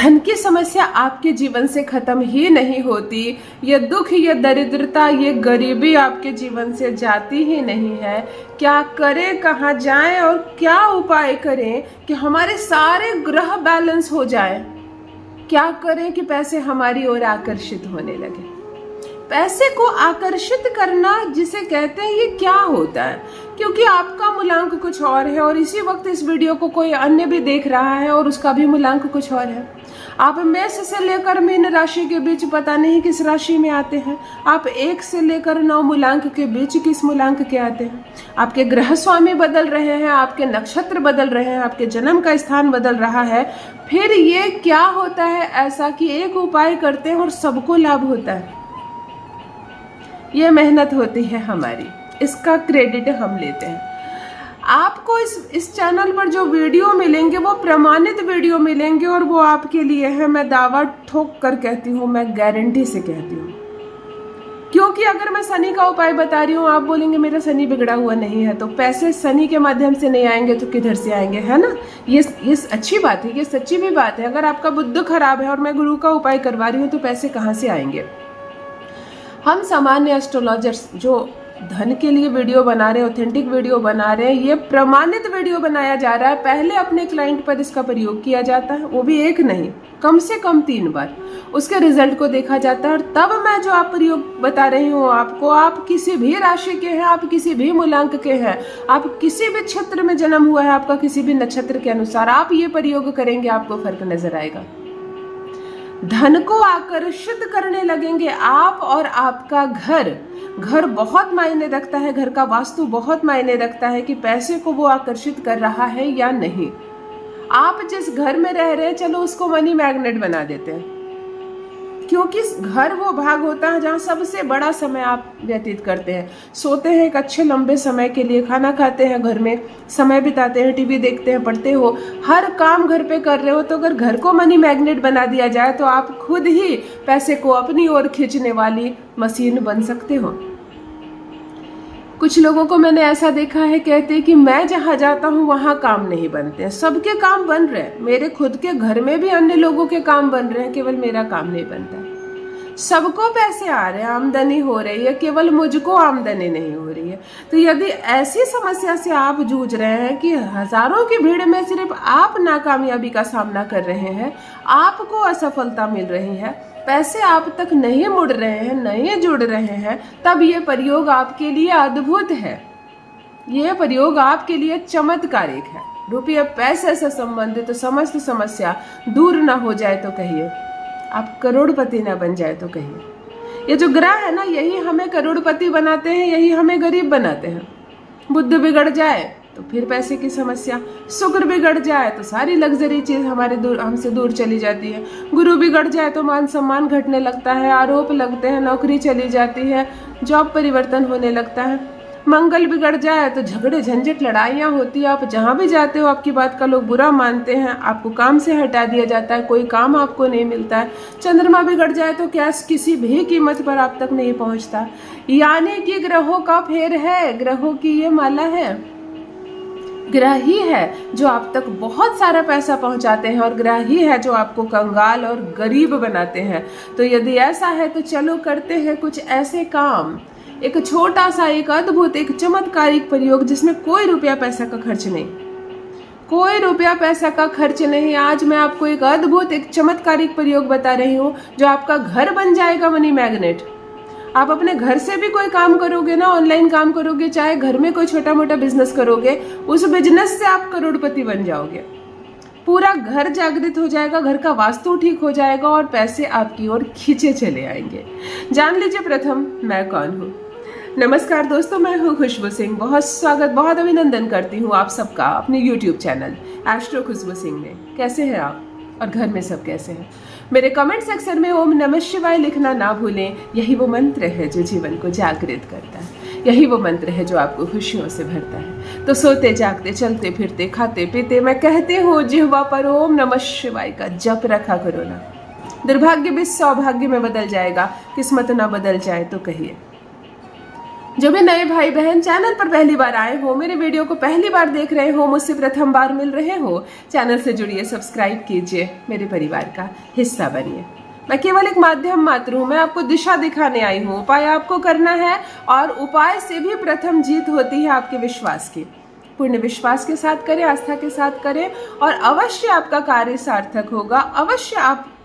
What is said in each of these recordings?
धन की समस्या आपके जीवन से खत्म ही नहीं होती। ये दुख, ये दरिद्रता, ये गरीबी आपके जीवन से जाती ही नहीं है। क्या करें, कहाँ जाएं और क्या उपाय करें कि हमारे सारे ग्रह बैलेंस हो जाएं? क्या करें कि पैसे हमारी ओर आकर्षित होने लगे? पैसे को आकर्षित करना जिसे कहते हैं, ये क्या होता है? क्योंकि आपका मूलांक कुछ और है और इसी वक्त इस वीडियो को कोई अन्य भी देख रहा है और उसका भी मूलांक कुछ और है। आप मेष से लेकर मीन राशि के बीच पता नहीं किस राशि में आते हैं। आप 1 से लेकर 9 मूलांक के बीच किस मूलांक के आते हैं। आपके ग्रह स्वामी बदल रहे हैं, आपके नक्षत्र बदल रहे हैं, आपके जन्म का स्थान बदल रहा है। फिर ये क्या होता है ऐसा कि एक उपाय करते हैं और सबको लाभ होता है? ये मेहनत होती है हमारी, इसका क्रेडिट हम लेते हैं। आपको इस चैनल पर जो वीडियो मिलेंगे वो प्रमाणित वीडियो मिलेंगे और वो आपके लिए है। मैं दावा ठोक कर कहती हूँ, मैं गारंटी से कहती हूँ। क्योंकि अगर मैं शनि का उपाय बता रही हूँ, आप बोलेंगे मेरा शनि बिगड़ा हुआ नहीं है, तो पैसे शनि के माध्यम से नहीं आएंगे तो किधर से आएंगे, है ना? ये अच्छी बात है, ये सच्ची भी बात है। अगर आपका बुद्ध खराब है और मैं गुरु का उपाय करवा रही हूँ तो पैसे कहाँ से आएंगे? हम सामान्य एस्ट्रोलॉजर्स जो धन के लिए वीडियो बना रहे हैं, ऑथेंटिक वीडियो बना रहे हैं, ये प्रमाणित वीडियो बनाया जा रहा है। पहले अपने क्लाइंट पर इसका प्रयोग किया जाता है, वो भी एक नहीं, कम से कम 3 बार। उसके रिजल्ट को देखा जाता है और तब मैं जो आप प्रयोग बता रही हूँ आपको, आप किसी भी राशि के हैं, आप किसी भी मूलांक के हैं, आप किसी भी क्षेत्र में जन्म हुआ है आपका, किसी भी नक्षत्र के अनुसार आप ये प्रयोग करेंगे, आपको फर्क नजर आएगा। धन को आकर्षित करने लगेंगे आप और आपका घर बहुत मायने रखता है। घर का वास्तु बहुत मायने रखता है कि पैसे को वो आकर्षित कर रहा है या नहीं। आप जिस घर में रह रहे हैं, चलो उसको मनी मैग्नेट बना देते हैं, क्योंकि घर वो भाग होता है जहाँ सबसे बड़ा समय आप व्यतीत करते हैं। सोते हैं एक अच्छे लंबे समय के लिए, खाना खाते हैं, घर में समय बिताते हैं, टीवी देखते हैं, पढ़ते हो, हर काम घर पे कर रहे हो। तो अगर घर को मनी मैग्नेट बना दिया जाए तो आप खुद ही पैसे को अपनी ओर खींचने वाली मशीन बन सकते हो। कुछ लोगों को मैंने ऐसा देखा है, कहते हैं कि मैं जहाँ जाता हूँ वहाँ काम नहीं बनते हैं। सबके काम बन रहे हैं, मेरे खुद के घर में भी अन्य लोगों के काम बन रहे हैं, केवल मेरा काम नहीं बनता है। सबको पैसे आ रहे हैं, आमदनी हो रही है, केवल मुझको आमदनी नहीं हो रही है। तो यदि ऐसी समस्या से आप जूझ रहे हैं कि हजारों की भीड़ में सिर्फ आप नाकामयाबी का सामना कर रहे हैं, आपको असफलता मिल रही है, पैसे आप तक नहीं मुड़ रहे हैं, नहीं जुड़ रहे हैं, तब ये प्रयोग आपके लिए अद्भुत है। ये प्रयोग आपके लिए चमत्कारिक है। रुपये पैसे से संबंधित तो समस्त समस्या दूर ना हो जाए तो कहिए, आप करोड़पति ना बन जाए तो कहिए। ये जो ग्रह है ना, यही हमें करोड़पति बनाते हैं, यही हमें गरीब बनाते हैं। बुध बिगड़ जाए तो फिर पैसे की समस्या, शुक्र बिगड़ जाए तो सारी लग्जरी चीज हमसे दूर चली जाती है, गुरु बिगड़ जाए तो मान सम्मान घटने लगता है, आरोप लगते हैं, नौकरी चली जाती है, जॉब परिवर्तन होने लगता है, मंगल बिगड़ जाए तो झगड़े झंझट लड़ाइयाँ होती है, आप जहाँ भी जाते हो आपकी बात का लोग बुरा मानते हैं, आपको काम से हटा दिया जाता है, कोई काम आपको नहीं मिलता है, चंद्रमा बिगड़ जाए तो क्या किसी भी कीमत पर आप तक नहीं पहुँचता। यानी कि ग्रहों का फेर है, ग्रहों की ये माला है। ग्रह ही है जो आप तक बहुत सारा पैसा पहुंचाते हैं और ग्रह ही है जो आपको कंगाल और गरीब बनाते हैं। तो यदि ऐसा है तो चलो करते हैं कुछ ऐसे काम, एक छोटा सा, एक अद्भुत, एक चमत्कारिक प्रयोग जिसमें कोई रुपया पैसा का खर्च नहीं, कोई रुपया पैसा का खर्च नहीं। आज मैं आपको एक अद्भुत, एक चमत्कारिक प्रयोग बता रही हूँ जो आपका घर बन जाएगा मनी मैग्नेट। आप अपने घर से भी कोई काम करोगे ना, ऑनलाइन काम करोगे, चाहे घर में कोई छोटा मोटा बिजनेस करोगे, उस बिजनेस से आप करोड़पति बन जाओगे। पूरा घर जागृत हो जाएगा, घर का वास्तु ठीक हो जाएगा और पैसे आपकी ओर खींचे चले आएंगे। जान लीजिए प्रथम मैं कौन हूँ। नमस्कार दोस्तों, मैं हूँ खुशबू सिंह। बहुत स्वागत, बहुत अभिनंदन करती हूँ आप सबका अपने YouTube चैनल एस्ट्रो खुशबू सिंह में। कैसे हैं आप और घर में सब कैसे हैं? मेरे कमेंट सेक्शन में ओम नमः शिवाय लिखना ना भूलें। यही वो मंत्र है जो जीवन को जागृत करता है, यही वो मंत्र है जो आपको खुशियों से भरता है। तो सोते जागते, चलते फिरते, खाते पीते मैं कहती हूँ, जिह्वा पर ओम नमः शिवाय का जप रखा करो ना। दुर्भाग्य भी सौभाग्य में बदल जाएगा, किस्मत ना बदल जाए तो कहिए। जो भी नए भाई बहन चैनल पर पहली बार आए हो, मेरे वीडियो को पहली बार देख रहे हो, मुझसे प्रथम बार मिल रहे हो, चैनल से जुड़िए, सब्सक्राइब कीजिए, मेरे परिवार का हिस्सा बनिए। मैं केवल एक माध्यम मात्र हूँ, मैं आपको दिशा दिखाने आई हूँ। उपाय आपको करना है और उपाय से भी प्रथम जीत होती है आपके विश्वास की। पूर्ण विश्वास के साथ करें, आस्था के साथ करें और अवश्य आपका कार्य सार्थक होगा, अवश्य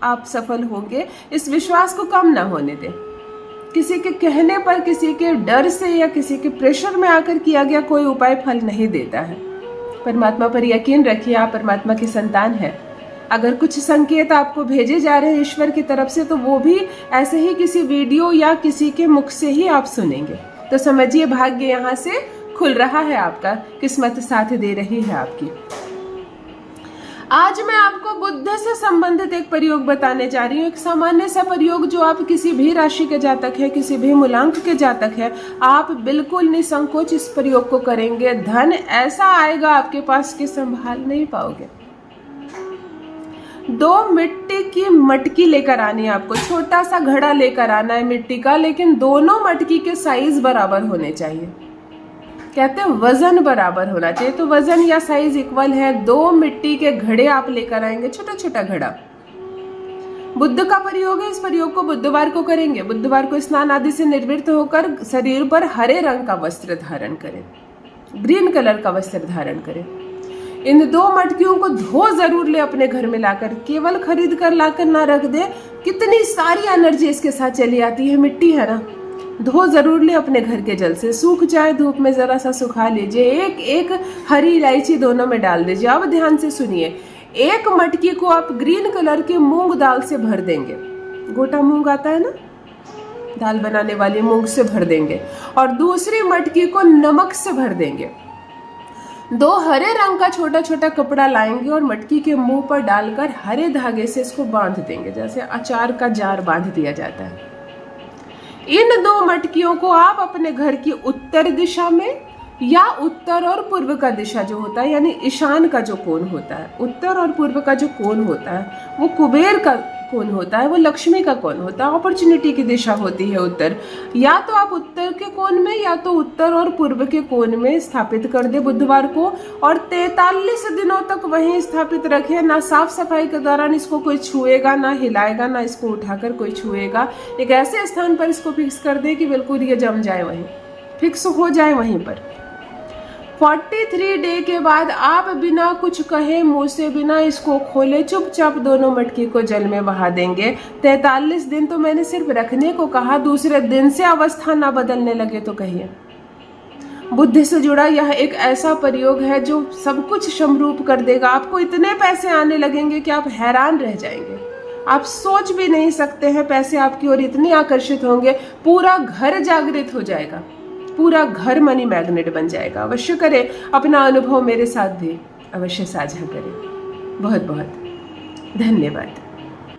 आप सफल होंगे। इस विश्वास को कम ना होने दें। किसी के कहने पर, किसी के डर से या किसी के प्रेशर में आकर किया गया कोई उपाय फल नहीं देता है। परमात्मा पर यकीन रखिए, आप परमात्मा की संतान है। अगर कुछ संकेत आपको भेजे जा रहे हैं ईश्वर की तरफ से, तो वो भी ऐसे ही किसी वीडियो या किसी के मुख से ही आप सुनेंगे। तो समझिए भाग्य यहाँ से खुल रहा है, आपका किस्मत साथ दे रही है आपकी। आज मैं आपको बुध से संबंधित एक प्रयोग बताने जा रही हूँ। एक सामान्य सा प्रयोग जो आप किसी भी राशि के जातक है, किसी भी मूलांक के जातक है, आप बिल्कुल निसंकोच इस प्रयोग को करेंगे। धन ऐसा आएगा आपके पास कि संभाल नहीं पाओगे। 2 मिट्टी की मटकी लेकर आनी है आपको। छोटा सा घड़ा लेकर आना है मिट्टी का, लेकिन दोनों मटकी के साइज बराबर होने चाहिए। कहते हैं वजन बराबर होना चाहिए, तो वजन या साइज इक्वल है। 2 मिट्टी के घड़े आप लेकर आएंगे, छोटा छोटा घड़ा। बुध का प्रयोग है, इस प्रयोग को बुधवार को करेंगे। बुधवार को स्नान आदि से निर्वृत्त होकर शरीर पर हरे रंग का वस्त्र धारण करें, ग्रीन कलर का वस्त्र धारण करें। इन 2 मटकियों को धो जरूर ले अपने घर में लाकर, केवल खरीद कर लाकर ना रख दे। कितनी सारी एनर्जी इसके साथ चली आती है, मिट्टी है ना। धो जरूर ले अपने घर के जल से, सूख जाए धूप में जरा सा सुखा लीजिए। एक हरी इलायची दोनों में डाल दीजिए। अब ध्यान से सुनिए, एक मटकी को आप ग्रीन कलर के मूंग दाल से भर देंगे। गोटा मूंग आता है ना, दाल बनाने वाली मूंग से भर देंगे। और दूसरी मटकी को नमक से भर देंगे। 2 हरे रंग का छोटा छोटा कपड़ा लाएंगे और मटकी के मुंह पर डालकर हरे धागे से इसको बांध देंगे, जैसे अचार का जार बांध दिया जाता है। इन 2 मटकियों को आप अपने घर की उत्तर दिशा में या उत्तर और पूर्व का दिशा जो होता है, यानी ईशान का जो कोण होता है, उत्तर और पूर्व का जो कोण होता है वो कुबेर का कोण होता है, वो लक्ष्मी का कोण होता है, अपॉर्चुनिटी की दिशा होती है उत्तर। या तो आप उत्तर के कोण में या तो उत्तर और पूर्व के कोण में स्थापित कर दे बुधवार को, और 43 दिनों तक वहीं स्थापित रखें। ना साफ सफाई के दौरान इसको कोई छुएगा, ना हिलाएगा, ना इसको उठाकर कोई छुएगा। एक ऐसे स्थान पर इसको फिक्स कर दे कि बिल्कुल ये जम जाए, वहीं फिक्स हो जाए वहीं पर। 43 डे के बाद आप बिना कुछ कहे, मुंह से बिना इसको खोले, चुपचाप दोनों मटकी को जल में बहा देंगे। 43 दिन तो मैंने सिर्फ रखने को कहा, दूसरे दिन से अवस्था ना बदलने लगे तो कहिए। बुद्धि से जुड़ा यह एक ऐसा प्रयोग है जो सब कुछ समरूप कर देगा। आपको इतने पैसे आने लगेंगे कि आप हैरान रह जाएंगे। आप सोच भी नहीं सकते हैं, पैसे आपकी ओर इतने आकर्षित होंगे, पूरा घर जागृत हो जाएगा, पूरा घर मनी मैग्नेट बन जाएगा। अवश्य करें, अपना अनुभव मेरे साथ भी अवश्य साझा करें। बहुत बहुत धन्यवाद।